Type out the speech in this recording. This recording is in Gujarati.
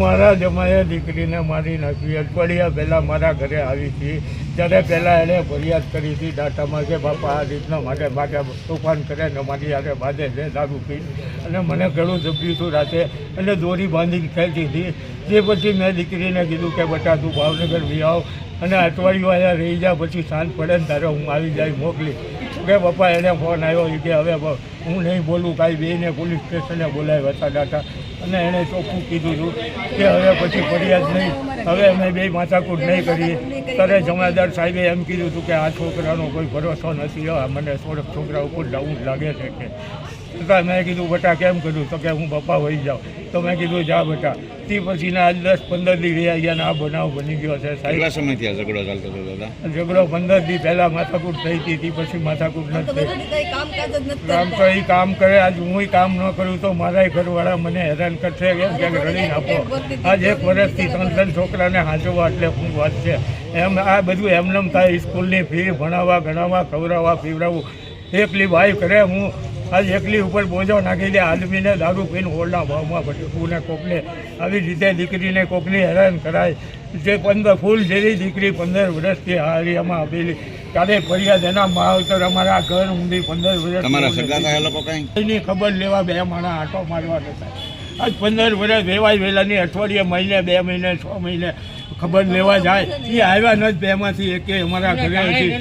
મારા જમાએ દીકરીને મારી નાખી. અઠવાડિયા પહેલાં મારા ઘરે આવી હતી ત્યારે પહેલાં એણે ફરિયાદ કરી હતી દાટામાં કે બાપા આ રીતના માટે તોફાન કરે ને મારી યારે બાંધે છે દારૂ પી, અને મને ઘણું જબ્યું હતું રાતે અને દોરી બાંધીને ખેંચી હતી. તે પછી મેં દીકરીને કીધું કે બેટા તું ભાવનગર વી આવ અને અઠવાડિયું અહીંયા રહી જા, પછી સાંજ પડે ને તારે હું આવી જાય મોકલી. કે પપ્પા એને ફોન આવ્યો કે હવે હું નહીં બોલું કાંઈ, બેને પોલીસ સ્ટેશને બોલાવ્યા હતા દાટા, અને એણે ચોખ્ખું કીધું હતું કે હવે પછી ફરિયાદ નહીં, હવે અમે બે માથાકૂટ નહીં કરીએ. ત્યારે જમાદાર સાહેબે એમ કીધું હતું કે આ છોકરાનો કોઈ ભરોસો નથી, મને થોડોક છોકરા ઉપર ડાઉટ લાગે છે કે. તો મેં કીધું બેટા કેમ કર્યું? તો કે હું પપ્પા વહી જાઉં. તો મેં કીધું જા બેટા. તે પછીના આજ 10-15 દી રહ્યા ગયા ને આ બનાવ બની ગયો છે સાહેબ. કેટલા સમયથી આ ઝઘડો ચાલતો હતો દાદા? ઝઘડો 15 દી પહેલાં માથાકૂટ થઈ હતી, તે પછી માથાકૂટ નથી થઈ. કામ તો એ કામ કરે, આજ હું કામ ન કરું તો મારા ઘરવાળા મને હેરાન કરશે એમ કે રડીને આપો. આજ 1 વર્ષથી 3 છોકરાને હાંચવા એટલે શું વાત છે એમ. આ બધું એમનેમ થાય. સ્કૂલની ફી ભણાવવા ગણાવવા ખવડાવવા પીવડાવવું એકલી ભાઈ કરે. હું આજ એકલી ઉપર બોજો નાખી દે. આદમીને દારૂ પીને હોળના ભાવમાં ભટકવું, કોકને આવી રીતે દીકરીને કોકની હેરાન કરાય. જે 15 ફૂલ જેવી દીકરી 15 વર્ષથી હારિયામાં આપેલી, ત્યારે ફરિયાદ એના માવતર અમારા ઘર ઊંધી 15 વર્ષ. તમારા સગા થયા લોકો કાંઈ એની ખબર લેવા 2 માણા આંટો મારવા નતા. આજ 15 વર્ષ વેવાય વેલાની અઠવાડિયે મહિને 2 મહિને 6 મહિને ખબર લેવા જાય. એ આવ્યા નથી બેમાંથી એકે અમારા ઘરે હતી.